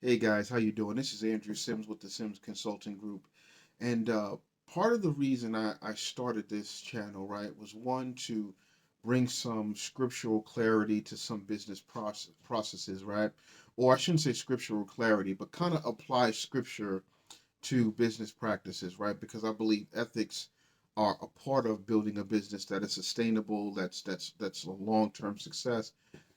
Hey guys, how you doing? This is Andrew Sims with the Sims Consulting Group, and part of the reason I started this channel, right, was one to bring some scriptural clarity to some business processes, right, or I shouldn't say scriptural clarity, but kind of apply scripture to business practices, right? Because I believe ethics are a part of building a business that is sustainable, that's a long-term success,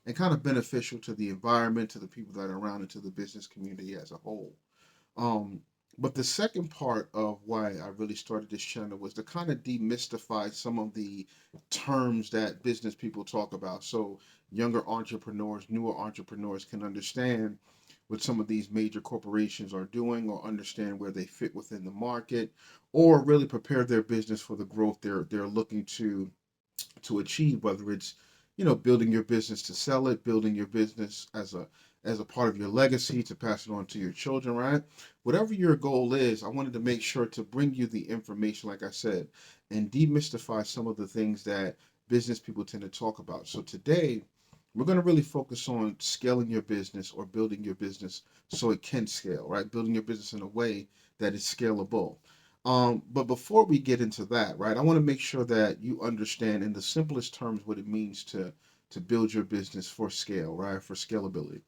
and kind of beneficial to the environment, to the people that are around, and to the business community as a whole. Um, but the second part of why I really started this channel was to kind of demystify some of the terms that business people talk about. So younger entrepreneurs, newer entrepreneurs can understand what some of these major corporations are doing or understand where they fit within the market or really prepare their business for the growth they're looking to achieve, whether it's building your business to sell it, building your business as a part of your legacy to pass it on to your children, right? Whatever your goal is, I wanted to make sure to bring you the information, like I said, and demystify some of the things that business people tend to talk about. So today we're going to really focus on scaling your business or building your business so it can scale, right? Building your business in a way that is scalable. But before we get into that, right, I want to make sure that you understand in the simplest terms what it means to build your business for scale, right, for scalability.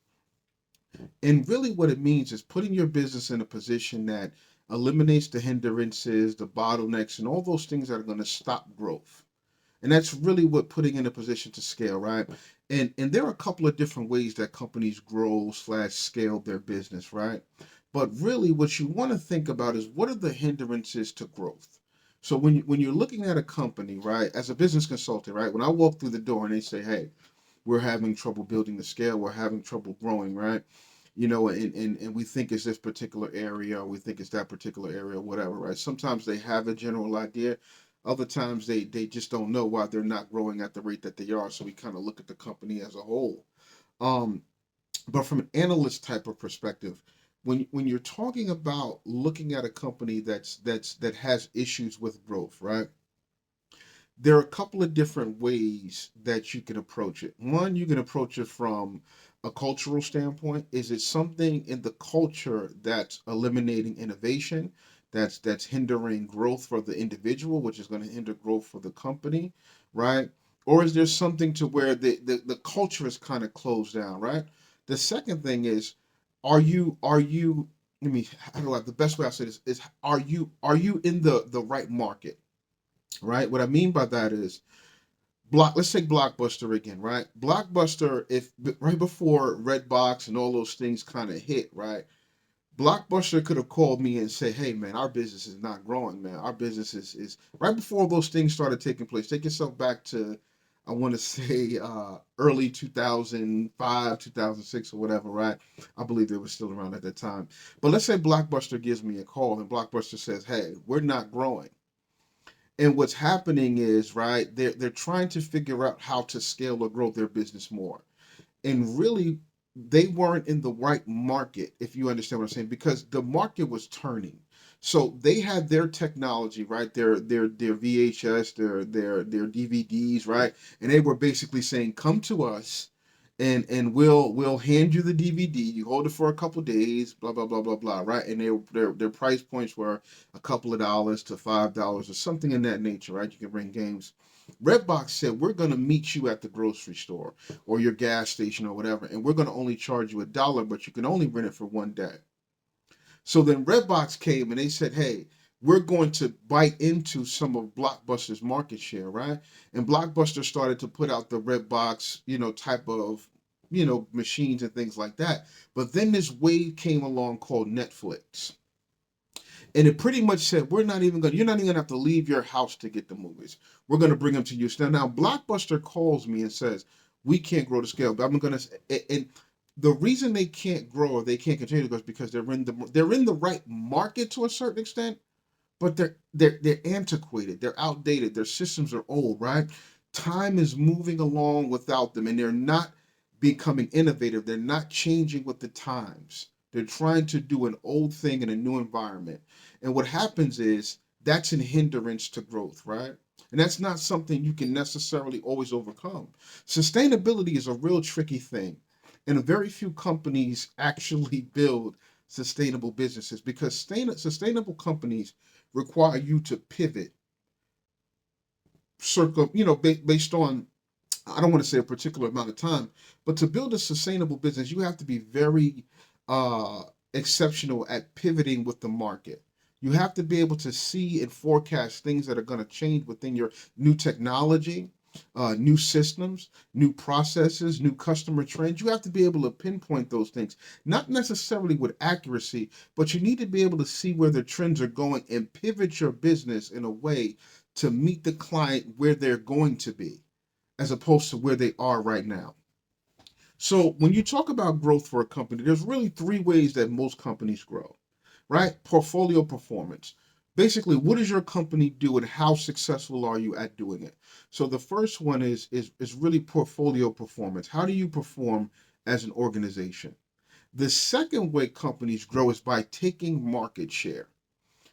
And really, what it means is putting your business in a position that eliminates the hindrances, the bottlenecks, and all those things that are going to stop growth. And that's really what putting in a position to scale, right? And there are a couple of different ways that companies grow slash scale their business, right? But really, what you want to think about is what are the hindrances to growth. So when you're looking at a company, right, as a business consultant, right, when I walk through the door and they say, "Hey, we're having trouble building the scale, we're having trouble growing," right? And we think it's this particular area, or we think it's that particular area, or whatever, right? Sometimes they have a general idea. Other times they just don't know why they're not growing at the rate that they are. So we kind of look at the company as a whole. Um, but from an analyst type of perspective, when you're talking about looking at a company that has issues with growth, right? There are a couple of different ways that you can approach it. One, you can approach it from a cultural standpoint. Is it something in the culture that's eliminating innovation, that's hindering growth for the individual, which is going to hinder growth for the company, right? Or is there something to where the culture is kind of closed down, right? The second thing is, are you let me how do I the best way I say this is are you in the right market? Right. What I mean by that is let's take Blockbuster again, right? Blockbuster, if right before Redbox and all those things kind of hit, right? Blockbuster could have called me and say, "Hey, man, our business is not growing, man. Our business is right before those things started taking place." Take yourself back to, I want to say, early 2005, 2006, or whatever, right? I believe they were still around at that time. But let's say Blockbuster gives me a call and Blockbuster says, "Hey, we're not growing." And what's happening is, right, they're trying to figure out how to scale or grow their business more. And really, they weren't in the right market, if you understand what I'm saying, because the market was turning. So they had their technology, right? Their VHS, their DVDs, right? And they were basically saying, "Come to us, and we'll hand you the DVD. You hold it for a couple days, blah blah blah blah blah, right?" And their price points were a couple of dollars to $5 or something in that nature, right? You can bring games. Redbox said, "We're gonna meet you at the grocery store or your gas station or whatever, and we're gonna only charge you $1, but you can only rent it for one day." So then Redbox came and they said, "Hey, we're going to bite into some of Blockbuster's market share, right?" And Blockbuster started to put out the Redbox, type of, machines and things like that. But then this wave came along called Netflix. And it pretty much said, you're not even gonna have to leave your house to get the movies. We're gonna bring them to you. Now Blockbuster calls me and says, "We can't grow the scale." But I'm gonna, and the reason they can't grow or they can't continue to grow is because they're in the right market to a certain extent, but they're antiquated, they're outdated, their systems are old, right? Time is moving along without them, and they're not becoming innovative. They're not changing with the times. They're trying to do an old thing in a new environment. And what happens is that's an hindrance to growth, right? And that's not something you can necessarily always overcome. Sustainability is a real tricky thing. And very few companies actually build sustainable businesses because sustainable companies require you to pivot based on, I don't want to say a particular amount of time, but to build a sustainable business, you have to be very uh, exceptional at pivoting with the market. You have to be able to see and forecast things that are going to change within your new technology, new systems, new processes, new customer trends. You have to be able to pinpoint those things, not necessarily with accuracy, but you need to be able to see where the trends are going and pivot your business in a way to meet the client where they're going to be as opposed to where they are right now. So when you talk about growth for a company, there's really three ways that most companies grow, right? Portfolio performance. Basically, what does your company do and how successful are you at doing it? So the first one is really portfolio performance. How do you perform as an organization? The second way companies grow is by taking market share,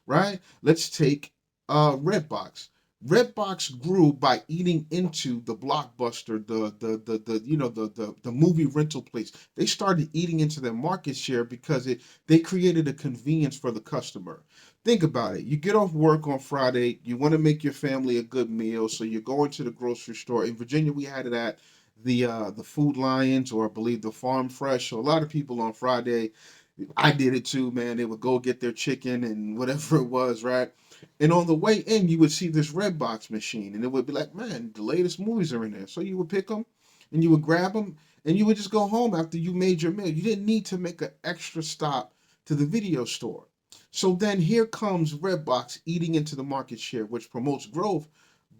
right? Let's take Redbox. Redbox grew by eating into the blockbuster, the movie rental place. They started eating into their market share because they created a convenience for the customer. Think about it. You get off work on Friday, you want to make your family a good meal, so you're going to the grocery store. In Virginia, we had it at the Food Lions, or I believe the Farm Fresh. So a lot of people on Friday, I did it too, man. They would go get their chicken and whatever it was, right? And on the way in, you would see this red box machine, and it would be like, man, the latest movies are in there. So you would pick them, and you would grab them, and you would just go home after you made your meal. You didn't need to make an extra stop to the video store. So then here comes Redbox eating into the market share, which promotes growth,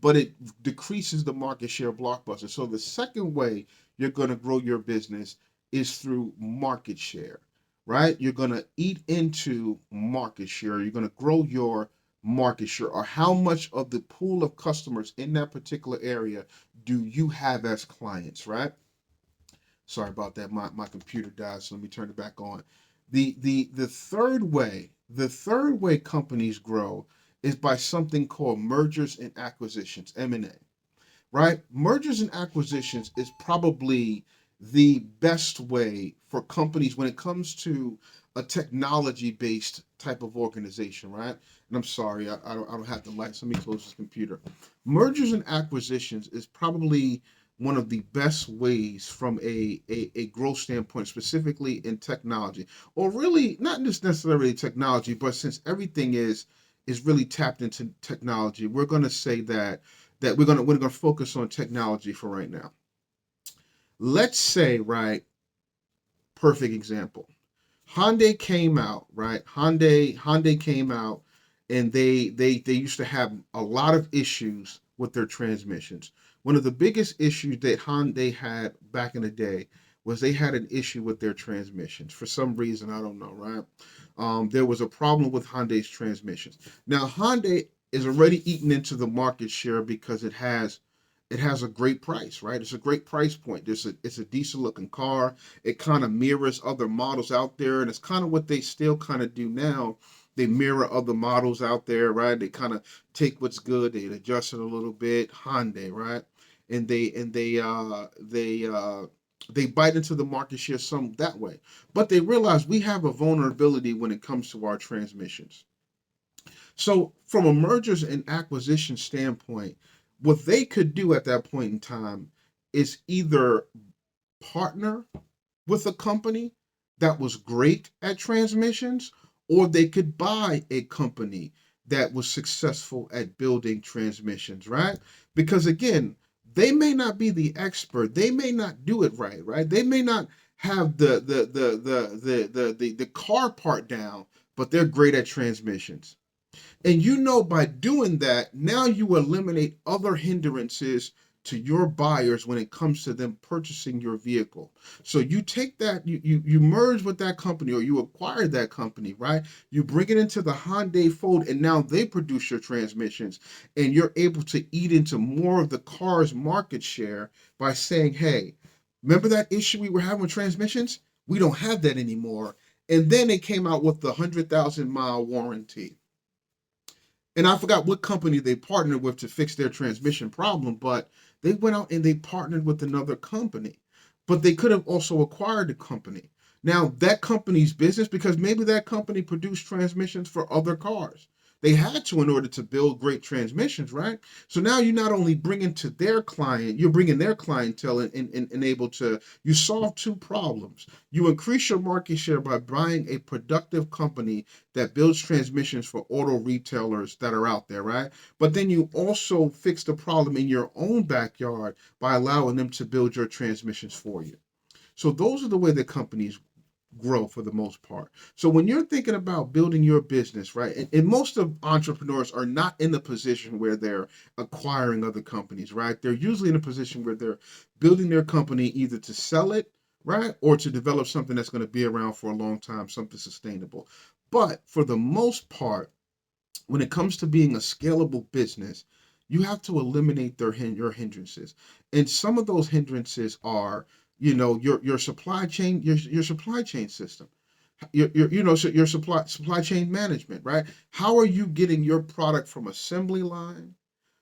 but it decreases the market share of Blockbuster. So the second way you're going to grow your business is through market share, right? You're going to eat into market share. You're going to grow your market share, or how much of the pool of customers in that particular area do you have as clients, right? Sorry about that. My computer died, so let me turn it back on. The third way companies grow is by something called mergers and acquisitions, M&A, right? Mergers and acquisitions is probably the best way for companies when it comes to a technology based type of organization, right? And I'm sorry, I don't have the lights. Let me close this computer. Mergers and acquisitions is probably one of the best ways from a growth standpoint, specifically in technology, or really not just necessarily technology, but since everything is really tapped into technology, we're going to say that we're gonna focus on technology for right now. Let's say, right, perfect example. Hyundai came out, right? Hyundai came out, and they used to have a lot of issues with their transmissions. One of the biggest issues that Hyundai had back in the day was they had an issue with their transmissions. For some reason, I don't know, right? There was a problem with Hyundai's transmissions. Now Hyundai is already eaten into the market share because it has a great price, right? It's a great price point. It's a decent looking car. It kind of mirrors other models out there, and it's kind of what they still kind of do now. They mirror other models out there, right? They kind of take what's good, they adjust it a little bit. Hyundai, right? And they bite into the market share some that way, but they realize we have a vulnerability when it comes to our transmissions. So, from a mergers and acquisition standpoint, what they could do at that point in time is either partner with a company that was great at transmissions, or they could buy a company that was successful at building transmissions, right? Because again, they may not be the expert, they may not do it right, right? They may not have the car part down, but they're great at transmissions. And by doing that, now you eliminate other hindrances to your buyers when it comes to them purchasing your vehicle. So you take that, you merge with that company, or you acquire that company, right? You bring it into the Hyundai fold, and now they produce your transmissions, and you're able to eat into more of the car's market share by saying, hey, remember that issue we were having with transmissions? We don't have that anymore. And then they came out with the 100,000-mile warranty, and I forgot what company they partnered with to fix their transmission problem, but they went out and they partnered with another company. but they could have also acquired the company. Now, that company's business, because maybe that company produced transmissions for other cars. They had to in order to build great transmissions, right? So now you're not only bringing to their client, you're bringing their clientele and able to, you solve two problems. You increase your market share by buying a productive company that builds transmissions for auto retailers that are out there, right? But then you also fix the problem in your own backyard by allowing them to build your transmissions for you. So those are the way that companies grow for the most part. So when you're thinking about building your business, right, and most of entrepreneurs are not in the position where they're acquiring other companies, right? They're usually in a position where they're building their company either to sell it, right, or to develop something that's going to be around for a long time, something sustainable. But for the most part, when it comes to being a scalable business, you have to eliminate your hindrances. And some of those hindrances are, your supply chain, your supply chain system. So your supply chain management, right? How are you getting your product from assembly line?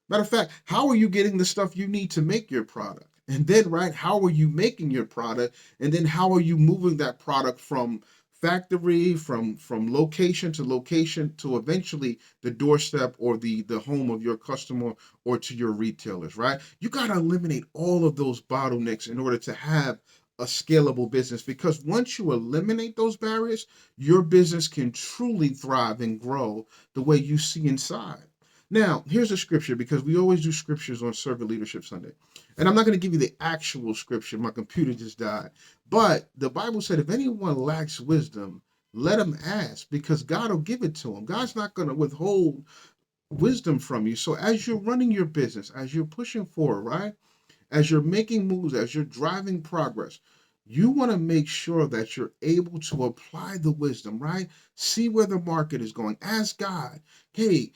Matter of fact, how are you getting the stuff you need to make your product? And then, right, how are you making your product? And then how are you moving that product from factory, from location to eventually the doorstep or the home of your customer or to your retailers, right? You got to eliminate all of those bottlenecks in order to have a scalable business, because once you eliminate those barriers, your business can truly thrive and grow the way you see inside. Now, here's a scripture, because we always do scriptures on Servant Leadership Sunday. And I'm not going to give you the actual scripture. My computer just died. But the Bible said, if anyone lacks wisdom, let him ask, because God will give it to him. God's not going to withhold wisdom from you. So as you're running your business, as you're pushing forward, right? As you're making moves, as you're driving progress, you want to make sure that you're able to apply the wisdom, right? See where the market is going. Ask God, hey,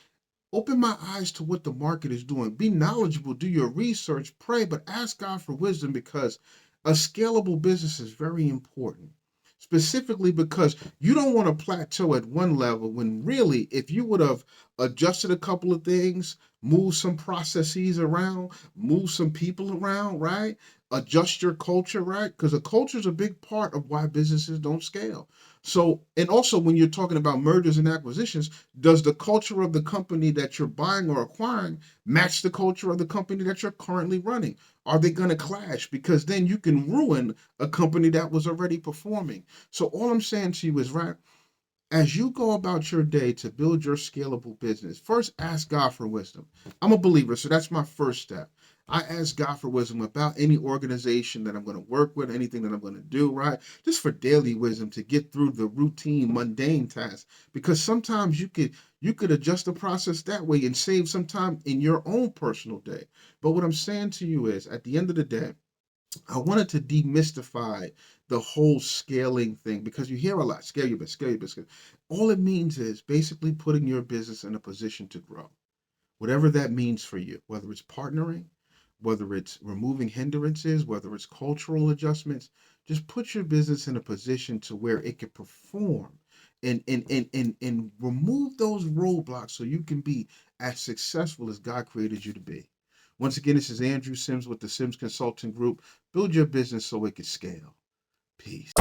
open my eyes to what the market is doing. Be knowledgeable, do your research, pray, but ask God for wisdom, because a scalable business is very important. Specifically because you don't want to plateau at one level, when really, if you would have adjusted a couple of things, move some processes around, move some people around, right? Adjust your culture, right? Because a culture is a big part of why businesses don't scale. So, and also when you're talking about mergers and acquisitions, does the culture of the company that you're buying or acquiring match the culture of the company that you're currently running? Are they going to clash? Because then you can ruin a company that was already performing. So all I'm saying to you is, right, as you go about your day to build your scalable business, first ask God for wisdom. I'm a believer, so that's my first step. I ask God for wisdom about any organization that I'm going to work with, anything that I'm going to do, right? Just for daily wisdom to get through the routine, mundane tasks. Because sometimes you could adjust the process that way and save some time in your own personal day. But what I'm saying to you is, at the end of the day, I wanted to demystify the whole scaling thing, because you hear a lot, scale your business, scale your business. All it means is basically putting your business in a position to grow. Whatever that means for you, whether it's partnering, whether it's removing hindrances, whether it's cultural adjustments, just put your business in a position to where it can perform, and remove those roadblocks so you can be as successful as God created you to be. Once again, this is Andrew Sims with the Sims Consulting Group. Build your business so it can scale. Peace.